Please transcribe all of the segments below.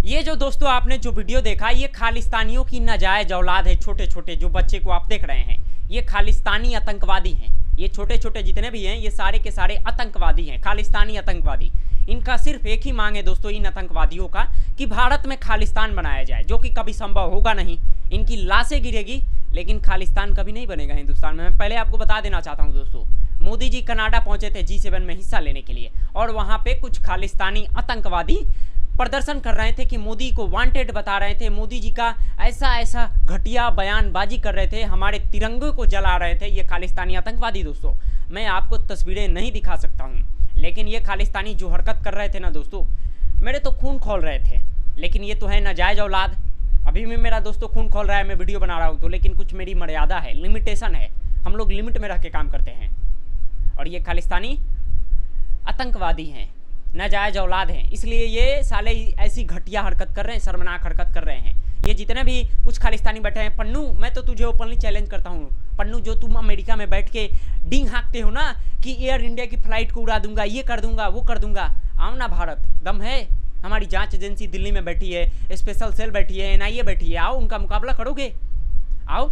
ये जो दोस्तों आपने जो वीडियो देखा, ये खालिस्तानियों की नाजायज औलाद है। छोटे छोटे जो बच्चे को आप देख रहे हैं, ये खालिस्तानी आतंकवादी हैं। ये छोटे छोटे जितने भी हैं, ये सारे के सारे आतंकवादी हैं, खालिस्तानी आतंकवादी। इनका सिर्फ एक ही मांग है दोस्तों, इन आतंकवादियों का, कि भारत में खालिस्तान बनाया जाए, जो कि कभी संभव होगा नहीं। इनकी लाशें गिरेगी, लेकिन खालिस्तान कभी नहीं बनेगा हिंदुस्तान में। मैं पहले आपको बता देना चाहता हूँ दोस्तों, मोदी जी कनाडा पहुंचे थे G7 में हिस्सा लेने के लिए, और वहां पे कुछ खालिस्तानी आतंकवादी प्रदर्शन कर रहे थे कि मोदी को वांटेड बता रहे थे, मोदी जी का ऐसा ऐसा घटिया बयानबाजी कर रहे थे, हमारे तिरंगे को जला रहे थे। ये खालिस्तानी आतंकवादी दोस्तों, मैं आपको तस्वीरें नहीं दिखा सकता हूँ, लेकिन ये खालिस्तानी जो हरकत कर रहे थे ना दोस्तों, मेरे तो खून खोल रहे थे। लेकिन ये तो है नाजायज औलाद। अभी भी मेरा दोस्तों खून खोल रहा है, मैं वीडियो बना रहा हूँ तो, लेकिन कुछ मेरी मर्यादा है, लिमिटेशन है। हम लोग लिमिट में रह के काम करते हैं, और ये खालिस्तानी आतंकवादी हैं, नाजायज औलाद हैं। इसलिए ये साले ऐसी घटिया हरकत कर रहे हैं, शर्मनाक हरकत कर रहे हैं। ये जितने भी कुछ खालिस्तानी बैठे हैं, पन्नू, मैं तो तुझे ओपनली चैलेंज करता हूँ पन्नू, जो तुम अमेरिका में बैठ के डींग हाँकते हो ना कि एयर इंडिया की फ्लाइट को उड़ा दूंगा, ये कर दूंगा, वो कर दूंगा। आओ ना भारत, दम है। हमारी जांच एजेंसी दिल्ली में बैठी है, स्पेशल सेल बैठी है, NIA बैठी है, आओ उनका मुकाबला करोगे? आओ।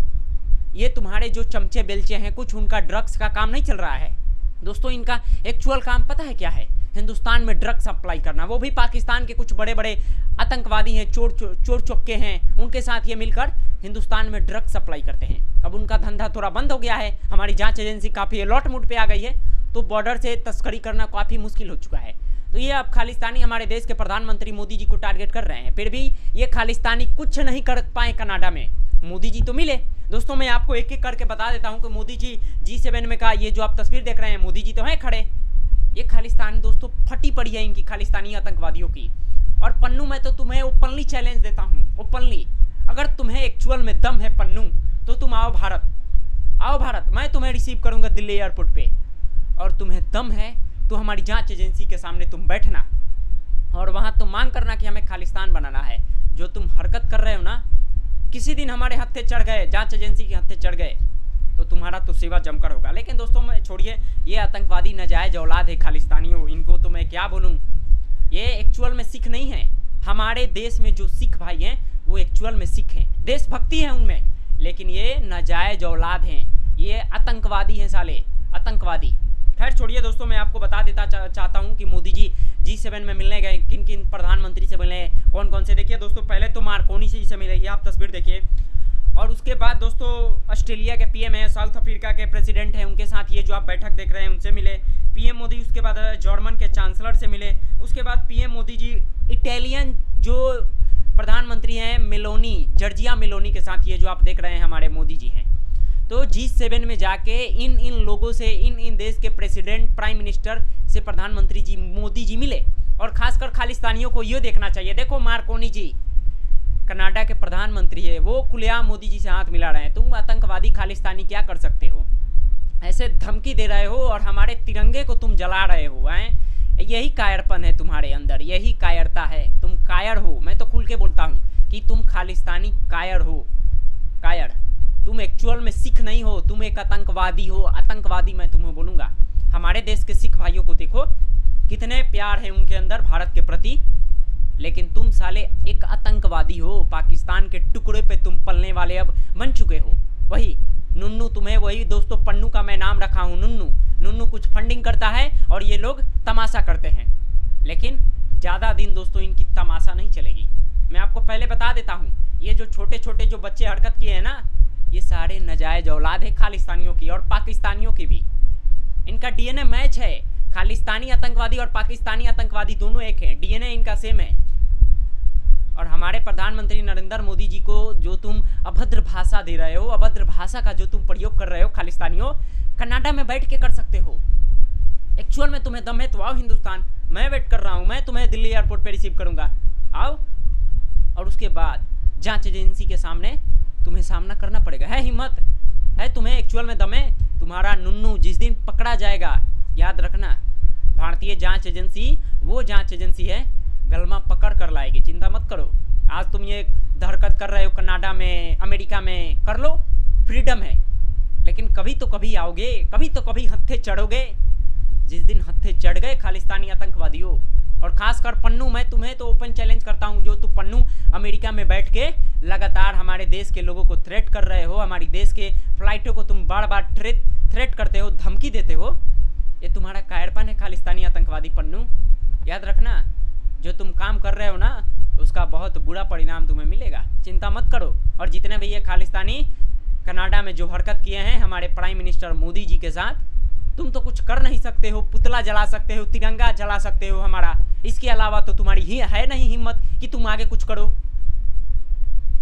ये तुम्हारे जो चमचे बेलचे हैं, कुछ उनका ड्रग्स का काम नहीं चल रहा है दोस्तों। इनका एक्चुअल काम पता है क्या है? हिंदुस्तान में ड्रग्स सप्लाई करना। वो भी पाकिस्तान के कुछ बड़े बड़े आतंकवादी हैं, चोर चौक्के हैं, उनके साथ ये मिलकर हिंदुस्तान में ड्रग्स सप्लाई करते हैं। अब उनका धंधा थोड़ा बंद हो गया है, हमारी जांच एजेंसी काफ़ी अलर्ट मोड पे आ गई है, तो बॉर्डर से तस्करी करना काफ़ी मुश्किल हो चुका है। तो ये अब खालिस्तानी हमारे देश के प्रधानमंत्री मोदी जी को टारगेट कर रहे हैं। फिर भी ये खालिस्तानी कुछ नहीं कर पाए कनाडा में। मोदी जी तो मिले दोस्तों, मैं आपको एक एक करके बता देता हूँ कि मोदी जी G7 में का ये जो आप तस्वीर देख रहे हैं, मोदी जी तो हैं खड़े। ये खालिस्तान दोस्तों फटी पड़ी है इनकी खालिस्तानी आतंकवादियों की। और पन्नू, मैं तो तुम्हें ओपनली चैलेंज देता हूँ, ओपनली, अगर तुम्हें एक्चुअल में दम है पन्नू, तो तुम आओ भारत, आओ भारत, मैं तुम्हें रिसीव करूँगा दिल्ली एयरपोर्ट पे। और तुम्हें दम है तो हमारी जांच एजेंसी के सामने तुम बैठना, और वहाँ तुम मांग करना कि हमें खालिस्तान बनाना है। जो तुम हरकत कर रहे हो ना, किसी दिन हमारे हत्थे चढ़ गए, जांच एजेंसी के हत्थे चढ़ गए, तो तुम्हारा तो सेवा जमकर होगा। लेकिन दोस्तों मैं छोड़िए, ये आतंकवादी नाजायज औलाद है खालिस्तानियों, इनको तो मैं क्या बोलूँ। ये एक्चुअल में सिख नहीं है। हमारे देश में जो सिख भाई हैं वो एक्चुअल में सिख हैं, देशभक्ति है उनमें, लेकिन ये नाजायज औलाद हैं, ये आतंकवादी हैं साले, आतंकवादी। खैर छोड़िए दोस्तों, मैं आपको बता देता चाहता हूँ कि मोदी जी G7 में मिलने गए, किन किन प्रधानमंत्री से मिले, कौन कौन से। देखिए दोस्तों, पहले तो मार्कोनी से मिले, ये आप तस्वीर देखिए। और उसके बाद दोस्तों ऑस्ट्रेलिया के PM हैं, साउथ अफ्रीका के प्रेसिडेंट हैं, उनके साथ ये जो आप बैठक देख रहे हैं उनसे मिले PM मोदी। उसके बाद जर्मन के चांसलर से मिले। उसके बाद PM मोदी जी इटालियन जो प्रधानमंत्री हैं मेलोनी, जॉर्जिया मेलोनी के साथ ये जो आप देख रहे हैं हमारे मोदी जी हैं। तो G7 में जाके इन लोगों से, इन देश के प्रेसिडेंट, प्राइम मिनिस्टर से प्रधानमंत्री जी मोदी जी मिले। और खासकर खालिस्तानियों को ये देखना चाहिए, देखो मार्कोनी जी कनाडा के प्रधानमंत्री है, वो खुलेआम मोदी जी से हाथ मिला रहे हैं। तुम आतंकवादी खालिस्तानी क्या कर सकते हो? ऐसे धमकी दे रहे हो और हमारे तिरंगे को तुम जला रहे हो, हैं? यही कायरपन है तुम्हारे अंदर, यही कायरता है, तुम कायर हो। मैं तो खुल के बोलता हूँ कि तुम खालिस्तानी कायर हो, कायर। तुम एक्चुअल में सिख नहीं हो, तुम एक आतंकवादी हो, आतंकवादी मैं तुम्हें बोलूँगा। हमारे देश के सिख भाइयों को देखो, कितने प्यार है उनके अंदर भारत के प्रति, लेकिन तुम साले एक आतंकवादी हो। पाकिस्तान के टुकड़े पे तुम पलने वाले अब बन चुके हो। वही नुन्नू, तुम्हें वही दोस्तों पन्नू का मैं नाम रखा हूँ, नुन्नू। नुन्नू कुछ फंडिंग करता है और ये लोग तमाशा करते हैं, लेकिन ज़्यादा दिन दोस्तों इनकी तमाशा नहीं चलेगी। मैं आपको पहले बता देता हूँ, ये जो छोटे छोटे जो बच्चे हरकत किए हैं ना, ये सारे नाजायज औलाद है खालिस्तानियों की और पाकिस्तानियों की भी। इनका DNA मैच है। खालिस्तानी आतंकवादी और पाकिस्तानी आतंकवादी दोनों एक हैं, DNA इनका सेम है। और हमारे प्रधानमंत्री नरेंद्र मोदी जी को जो तुम अभद्र भाषा दे रहे हो, अभद्र भाषा का जो तुम प्रयोग कर रहे हो खालिस्तानियों, कनाडा में बैठ के कर सकते हो। एक्चुअल में तुम्हें दम है तो आओ हिंदुस्तान, मैं वेट कर रहा हूँ, मैं तुम्हें दिल्ली एयरपोर्ट पे रिसीव करूँगा, आओ। और उसके बाद जांच एजेंसी के सामने तुम्हें सामना करना पड़ेगा। है हिम्मत, है एक्चुअल में दम है तुम्हारा नुन्नू जिस दिन पकड़ा जाएगा, याद रखना भारतीय जांच एजेंसी वो जांच एजेंसी है गलमा पकड़ कर लाएगी, चिंता मत करो। आज तुम ये हरकत कर रहे हो कनाडा में, अमेरिका में, कर लो, फ्रीडम है, लेकिन कभी तो कभी आओगे, कभी तो कभी हत्थे चढ़ोगे। जिस दिन हत्थे चढ़ गए खालिस्तानी आतंकवादियों, और खासकर पन्नू, मैं तुम्हें तो ओपन चैलेंज करता हूं, जो तुम पन्नू अमेरिका में बैठ के लगातार हमारे देश के लोगों को थ्रेट कर रहे हो, हमारी देश के फ्लाइटों को तुम बार बार थ्रेट करते हो, धमकी देते हो, ये तुम्हारा कायरपन है खालिस्तानी आतंकवादी पन्नू। याद रखना जो तुम काम कर रहे हो ना उसका बहुत बुरा परिणाम तुम्हें मिलेगा, चिंता मत करो। और जितने भी ये खालिस्तानी कनाडा में जो हरकत किए हैं हमारे प्राइम मिनिस्टर मोदी जी के साथ, तुम तो कुछ कर नहीं सकते हो, पुतला जला सकते हो, तिरंगा जला सकते हो हमारा, इसके अलावा तो तुम्हारी ही है नहीं हिम्मत कि तुम आगे कुछ करो।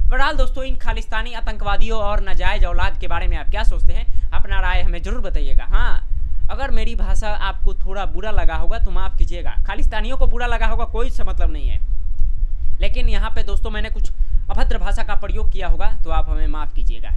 बहरहाल दोस्तों, इन खालिस्तानी आतंकवादियों और नाजायज औलाद के बारे में आप क्या सोचते हैं, अपना राय हमें जरूर बताइएगा। हाँ, अगर मेरी भाषा आपको थोड़ा बुरा लगा होगा तो माफ़ कीजिएगा, खालिस्तानियों को बुरा लगा होगा कोई सा मतलब नहीं है, लेकिन यहाँ पे दोस्तों मैंने कुछ अभद्र भाषा का प्रयोग किया होगा तो आप हमें माफ़ कीजिएगा।